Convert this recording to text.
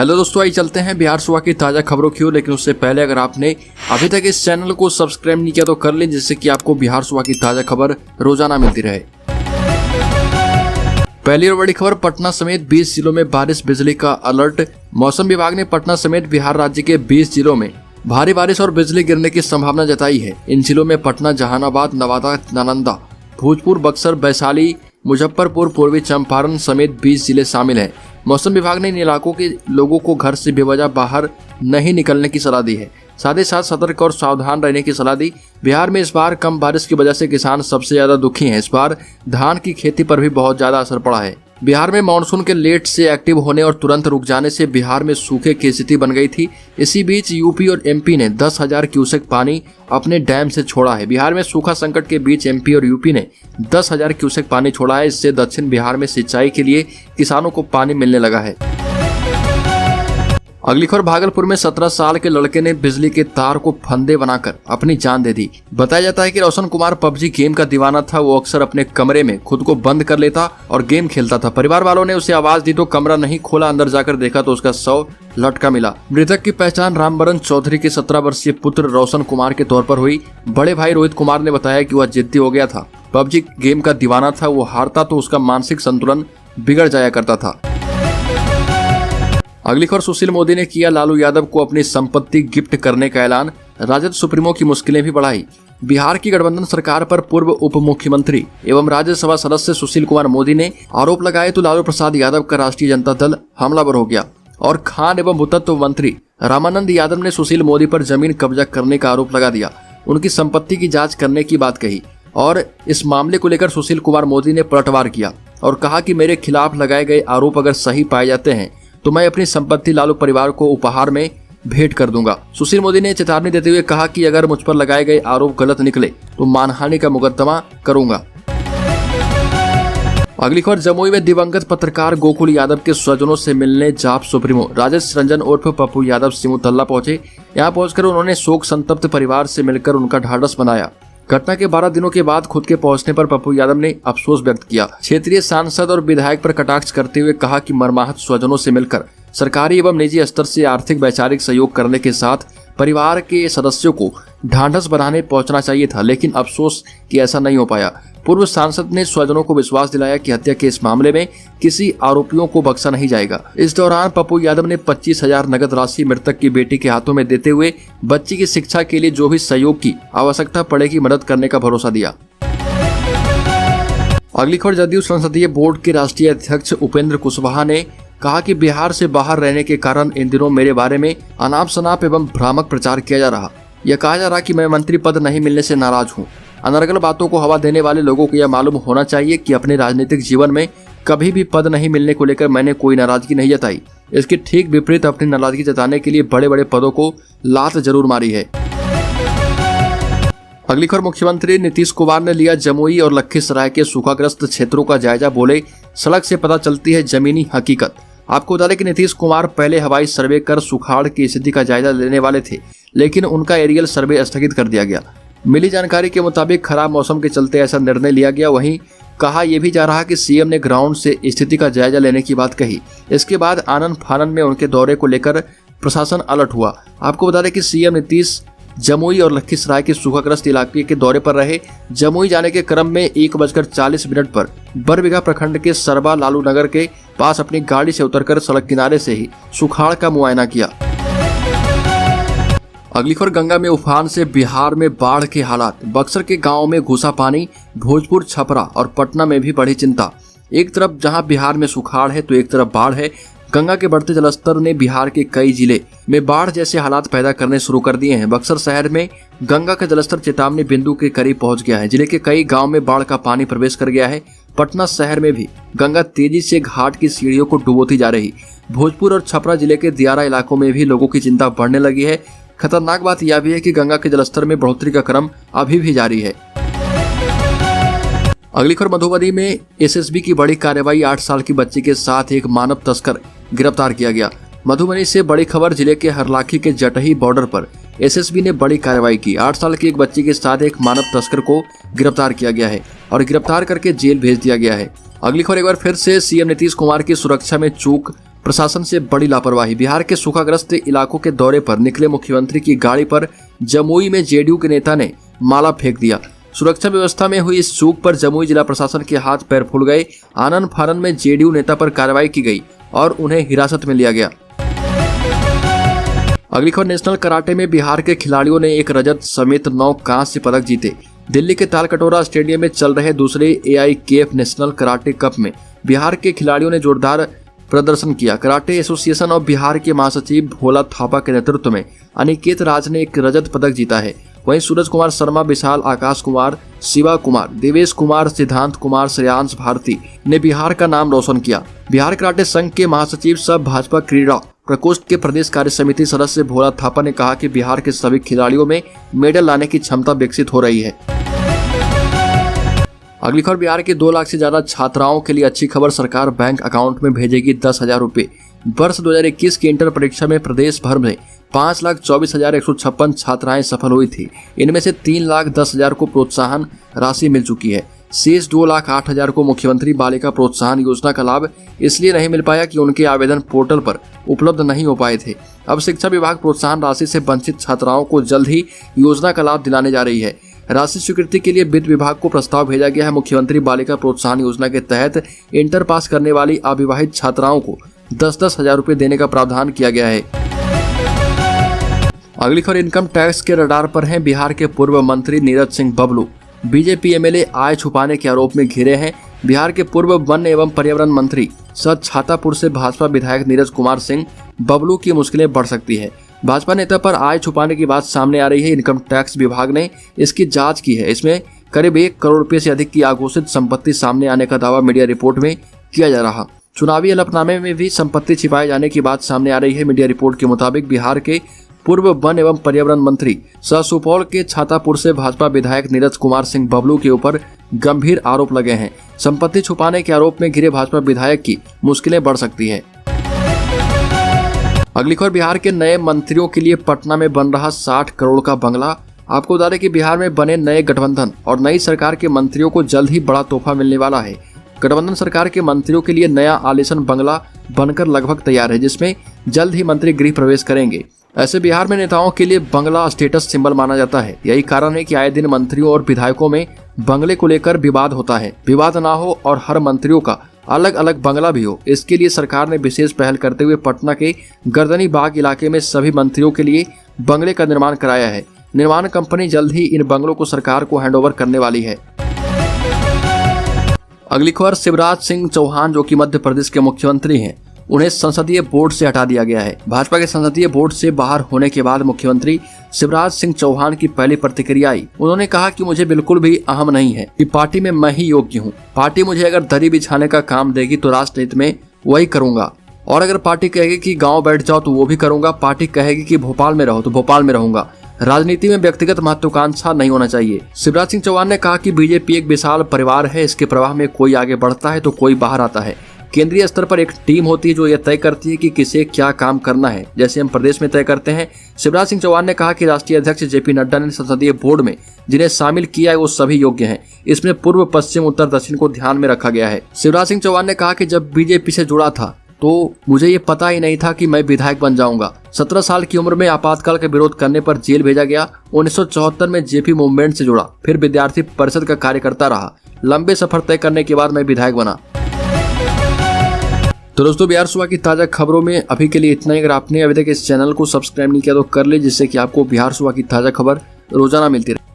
Hello दोस्तों, आइए चलते हैं बिहार सुबह की ताज़ा खबरों की ओर। लेकिन उससे पहले अगर आपने अभी तक इस चैनल को सब्सक्राइब नहीं किया तो कर लें, जिससे कि आपको बिहार सुबह की ताज़ा खबर रोजाना मिलती रहे। पहली और बड़ी खबर, पटना समेत 20 जिलों में बारिश बिजली का अलर्ट। मौसम विभाग ने पटना समेत बिहार राज्य के 20 जिलों में भारी बारिश और बिजली गिरने की संभावना जताई है। इन जिलों में पटना, जहानाबाद, नवादा, नालंदा, भोजपुर, बक्सर, वैशाली, मुजफ्फरपुर, पूर्वी चंपारण समेत 20 जिले शामिल हैं। मौसम विभाग ने इन इलाकों के लोगों को घर से बेवजह बाहर नहीं निकलने की सलाह दी है। साथ ही साथ सतर्क और सावधान रहने की सलाह दी। बिहार में इस बार कम बारिश की वजह से किसान सबसे ज्यादा दुखी हैं। इस बार धान की खेती पर भी बहुत ज्यादा असर पड़ा है। बिहार में मानसून के लेट से एक्टिव होने और तुरंत रुक जाने से बिहार में सूखे की स्थिति बन गई थी। इसी बीच यूपी और एमपी ने 10,000 क्यूसेक पानी अपने डैम से छोड़ा है। बिहार में सूखा संकट के बीच एमपी और यूपी ने 10,000 क्यूसेक पानी छोड़ा है। इससे दक्षिण बिहार में सिंचाई के लिए किसानों को पानी मिलने लगा है। अगली खबर, भागलपुर में 17 साल के लड़के ने बिजली के तार को फंदे बनाकर अपनी जान दे दी। बताया जाता है कि रोशन कुमार पबजी गेम का दीवाना था। वो अक्सर अपने कमरे में खुद को बंद कर लेता और गेम खेलता था। परिवार वालों ने उसे आवाज दी तो कमरा नहीं खोला। अंदर जाकर देखा तो उसका शव लटका मिला। मृतक की पहचान रामबरन चौधरी के 17 वर्षीय पुत्र रोशन कुमार के तौर पर हुई। बड़े भाई रोहित कुमार ने बताया कि वह जिद्दी हो गया था, पबजी गेम का दीवाना था। वो हारता तो उसका मानसिक संतुलन बिगड़ जाया करता था। अगली खबर, सुशील मोदी ने किया लालू यादव को अपनी संपत्ति गिफ्ट करने का ऐलान। राजद सुप्रीमो की मुश्किलें भी बढ़ाई। बिहार की गठबंधन सरकार पर पूर्व उप मुख्यमंत्री एवं राज्यसभा सदस्य सुशील कुमार मोदी ने आरोप लगाए तो लालू प्रसाद यादव का राष्ट्रीय जनता दल हमलावर हो गया और खान एवं भूतत्व मंत्री रामानंद यादव ने सुशील मोदी पर जमीन कब्जा करने का आरोप लगा दिया। उनकी संपत्ति की जाँच करने की बात कही और इस मामले को लेकर सुशील कुमार मोदी ने पलटवार किया और कहा कि मेरे खिलाफ लगाए गए आरोप अगर सही पाए जाते हैं तो मैं अपनी संपत्ति लालू परिवार को उपहार में भेंट कर दूंगा। सुशील मोदी ने चेतावनी देते हुए कहा कि अगर मुझ पर लगाए गए आरोप गलत निकले तो मानहानि का मुकदमा करूंगा। अगली खबर, जमुई में दिवंगत पत्रकार गोकुल यादव के स्वजनों से मिलने जाप सुप्रीमो राजेश रंजन उर्फ पप्पू यादव सिमुतल्ला पहुंचे। यहां पहुंचकर उन्होंने शोक संतप्त परिवार से मिलकर उनका ढाढ़स बनाया। घटना के 12 दिनों के बाद खुद के पहुंचने पर पप्पू यादव ने अफसोस व्यक्त किया। क्षेत्रीय सांसद और विधायक पर कटाक्ष करते हुए कहा कि मर्माहत स्वजनों से मिलकर सरकारी एवं निजी स्तर से आर्थिक वैचारिक सहयोग करने के साथ परिवार के सदस्यों को ढांढस बनाने पहुंचना चाहिए था, लेकिन अफसोस कि ऐसा नहीं हो पाया। पूर्व सांसद ने स्वजनों को विश्वास दिलाया कि हत्या के इस मामले में किसी आरोपियों को बख्शा नहीं जाएगा। इस दौरान पप्पू यादव ने 25,000 नगद राशि मृतक की बेटी के हाथों में देते हुए बच्ची की शिक्षा के लिए जो भी सहयोग की आवश्यकता पड़ेगी मदद करने का भरोसा दिया। अगली खबर, जदयू संसदीय बोर्ड के राष्ट्रीय अध्यक्ष उपेंद्र कुशवाहा ने कहा कि बिहार से बाहर रहने के कारण इन दिनों मेरे बारे में अनाप शनाप एवं भ्रामक प्रचार किया जा रहा। यह कहा जा रहा कि मैं मंत्री पद नहीं मिलने से नाराज हूँ। अनर्गल बातों को हवा देने वाले लोगों को यह मालूम होना चाहिए कि अपने राजनीतिक जीवन में कभी भी पद नहीं मिलने को लेकर मैंने कोई नाराजगी नहीं जताई। इसके ठीक विपरीत अपनी नाराजगी जताने के लिए बड़े बड़े पदों को लात जरूर मारी है। अगली खबर, मुख्यमंत्री नीतीश कुमार ने लिया जमुई और लखीसराय के सूखाग्रस्त क्षेत्रों का जायजा। बोले, सड़क से पता चलती है जमीनी हकीकत। आपको बता दें कि नीतीश कुमार पहले हवाई सर्वे कर सुखाड़ की स्थिति का जायजा लेने वाले थे, लेकिन उनका एरियल सर्वे स्थगित कर दिया गया। मिली जानकारी के मुताबिक खराब मौसम के चलते ऐसा निर्णय लिया गया। वहीं कहा यह भी जा रहा कि सीएम ने ग्राउंड से स्थिति का जायजा लेने की बात कही। इसके बाद आनन फानन में उनके दौरे को लेकर प्रशासन अलर्ट हुआ। आपको बता दें कि सीएम नीतीश जमुई और लखीसराय के सूखाग्रस्त इलाके के दौरे पर रहे। जमुई जाने के क्रम में 1:40 पर बरबीघा प्रखंड के सरबा लालू नगर के पास अपनी गाड़ी से उतरकर सड़क किनारे से ही सुखाड़ का मुआयना किया। अगली खबर, गंगा में उफान से बिहार में बाढ़ के हालात। बक्सर के गांव में घुसा पानी। भोजपुर, छपरा और पटना में भी बढ़ी चिंता। एक तरफ जहां बिहार में सुखाड़ है तो एक तरफ बाढ़ है। गंगा के बढ़ते जलस्तर ने बिहार के कई जिले में बाढ़ जैसे हालात पैदा करने शुरू कर दिए हैं। बक्सर शहर में गंगा का जलस्तर चेतावनी बिंदु के करीब पहुंच गया है। जिले के कई गांव में बाढ़ का पानी प्रवेश कर गया है। पटना शहर में भी गंगा तेजी से घाट की सीढ़ियों को डुबोती जा रही। भोजपुर और छपरा जिले के दियारा इलाकों में भी लोगों की चिंता बढ़ने लगी है। खतरनाक बात यह भी है कि गंगा के जलस्तर में बढ़ोतरी का क्रम अभी भी जारी है। अगली खबर, मधुबनी में एसएसबी की बड़ी कार्रवाई। 8 साल की बच्ची के साथ एक मानव तस्कर गिरफ्तार किया गया। मधुबनी से बड़ी खबर, जिले के हरलाखी के जटही बॉर्डर पर एसएसबी ने बड़ी कार्रवाई की। 8 साल की एक बच्ची के साथ एक मानव तस्कर को गिरफ्तार किया गया है और गिरफ्तार करके जेल भेज दिया गया है। अगली खबर, एक बार फिर से सीएम नीतीश कुमार की सुरक्षा में चूक। प्रशासन से बड़ी लापरवाही। बिहार के सूखाग्रस्त इलाकों के दौरे पर निकले मुख्यमंत्री की गाड़ी पर जमुई में जेडीयू के नेता ने माला फेंक दिया। सुरक्षा व्यवस्था में हुई इस चूक पर जमुई जिला प्रशासन के हाथ पैर फूल गए। आनन फानन में जेडीयू नेता पर कार्रवाई की गई और उन्हें हिरासत में लिया गया। अगली खबर, नेशनल कराटे में बिहार के खिलाड़ियों ने एक रजत समेत 9 कांस्य पदक जीते। दिल्ली के तालकटोरा स्टेडियम में चल रहे दूसरे AIKF नेशनल कराटे कप में बिहार के खिलाड़ियों ने जोरदार प्रदर्शन किया। कराटे एसोसिएशन ऑफ बिहार के महासचिव भोला थापा के नेतृत्व में अनिकेत राज ने एक रजत पदक जीता है। वहीं सूरज कुमार शर्मा, विशाल, आकाश कुमार, शिवा कुमार, देवेश कुमार, सिद्धांत कुमार, श्रेयांश भारती ने बिहार का नाम रोशन किया। बिहार कराटे संघ के महासचिव सह भाजपा क्रीड़ा प्रकोष्ठ के प्रदेश कार्य समिति सदस्य भोला थापा ने कहा कि बिहार के सभी खिलाड़ियों में मेडल लाने की क्षमता विकसित हो रही है। अगली खबर, बिहार के 2 लाख से ज्यादा छात्राओं के लिए अच्छी खबर। सरकार बैंक अकाउंट में भेजेगी 10,000 रुपए। वर्ष 2021 की इंटर परीक्षा में प्रदेश भर में 5,24,156 छात्राएं सफल हुई थी। इनमें से 3,10,000 को प्रोत्साहन राशि मिल चुकी है। शेष 2,08,000 को मुख्यमंत्री बालिका प्रोत्साहन योजना का लाभ इसलिए नहीं मिल पाया कि उनके आवेदन पोर्टल पर उपलब्ध नहीं हो पाए थे। अब शिक्षा विभाग प्रोत्साहन राशि से वंचित छात्राओं को जल्द ही योजना का लाभ दिलाने जा रही है। राशि स्वीकृति के लिए वित्त विभाग को प्रस्ताव भेजा गया है। मुख्यमंत्री बालिका प्रोत्साहन योजना के तहत इंटर पास करने वाली अविवाहित छात्राओं को 10,000 रुपए देने का प्रावधान किया गया है। अगली खबर, इनकम टैक्स के रडार पर हैं बिहार के पूर्व मंत्री नीरज सिंह बबलू। बीजेपी MLA आय छुपाने के आरोप में घिरे हैं। बिहार के पूर्व वन एवं पर्यावरण मंत्री सह छातापुर से भाजपा विधायक नीरज कुमार सिंह बबलू की मुश्किलें बढ़ सकती है। भाजपा नेता पर आय छुपाने की बात सामने आ रही है। इनकम टैक्स विभाग ने इसकी जांच की है। इसमें करीब 1 करोड़ रुपए से अधिक की अघोषित संपत्ति सामने आने का दावा मीडिया रिपोर्ट में किया जा रहा। चुनावी हलफनामे में भी संपत्ति छिपाए जाने की बात सामने आ रही है। मीडिया रिपोर्ट के मुताबिक बिहार के पूर्व वन एवं पर्यावरण मंत्री सह सुपौल के छातापुर से भाजपा विधायक नीरज कुमार सिंह बबलू के ऊपर गंभीर आरोप लगे हैं। संपत्ति छुपाने के आरोप में घिरे भाजपा विधायक की मुश्किलें बढ़ सकती है। अगली खबर, बिहार के नए मंत्रियों के लिए पटना में बन रहा 60 करोड़ का बंगला। आपको बता दें कि बिहार में बने नए गठबंधन और नई सरकार के मंत्रियों को जल्द ही बड़ा तोहफा मिलने वाला है। गठबंधन सरकार के मंत्रियों के लिए नया आलीशान बंगला बनकर लगभग तैयार है, जिसमें जल्द ही मंत्री गृह प्रवेश करेंगे। ऐसे बिहार में नेताओं के लिए बंगला स्टेटस सिंबल माना जाता है। यही कारण है कि आए दिन मंत्रियों और विधायकों में बंगले को लेकर विवाद होता है। विवाद ना हो और हर मंत्रियों का अलग अलग बंगला भी हो, इसके लिए सरकार ने विशेष पहल करते हुए पटना के गर्दनी बाग इलाके में सभी मंत्रियों के लिए बंगले का निर्माण कराया है। निर्माण कंपनी जल्द ही इन बंगलों को सरकार को हैंडओवर करने वाली है। अगली खबर, शिवराज सिंह चौहान जो कि मध्य प्रदेश के मुख्यमंत्री हैं, उन्हें संसदीय बोर्ड से हटा दिया गया है। भाजपा के संसदीय बोर्ड से बाहर होने के बाद मुख्यमंत्री शिवराज सिंह चौहान की पहली प्रतिक्रिया आई। उन्होंने कहा कि मुझे बिल्कुल भी अहम नहीं है कि पार्टी में मैं ही योग्य हूँ। पार्टी मुझे अगर दरी बिछाने का काम देगी तो राष्ट्र हित में वही करूंगा, और अगर पार्टी कहेगी कि गाँव बैठ जाओ तो वो भी करूंगा। पार्टी कहेगी कि भोपाल में रहो तो भोपाल में रहूंगा। राजनीति में व्यक्तिगत महत्वाकांक्षा नहीं होना चाहिए। शिवराज सिंह चौहान ने कहा कि बीजेपी एक विशाल परिवार है। इसके प्रवाह में कोई आगे बढ़ता है तो कोई बाहर आता है। केंद्रीय स्तर पर एक टीम होती है जो यह तय करती है कि किसे क्या काम करना है, जैसे हम प्रदेश में तय करते हैं। शिवराज सिंह चौहान ने कहा कि राष्ट्रीय अध्यक्ष JP नड्डा ने संसदीय बोर्ड में जिन्हें शामिल किया है वो सभी योग्य हैं। इसमें पूर्व, पश्चिम, उत्तर, दक्षिण को ध्यान में रखा गया है। शिवराज सिंह चौहान ने कहा कि जब बीजेपी से जुड़ा था तो मुझे ये पता ही नहीं था कि मैं विधायक बन जाऊंगा। 17 साल की उम्र में आपातकाल का विरोध करने पर जेल भेजा गया। 1974 में JP मूवमेंट से जुड़ा, फिर विद्यार्थी परिषद का कार्यकर्ता रहा। लंबे सफर तय करने के बाद मैं विधायक बना। तो दोस्तों, बिहार सुबह की ताजा खबरों में अभी के लिए इतना ही। अगर आपने अभी तक इस चैनल को सब्सक्राइब नहीं किया तो कर ले, जिससे कि आपको बिहार सुबह की ताजा खबर रोजाना मिलती रहे।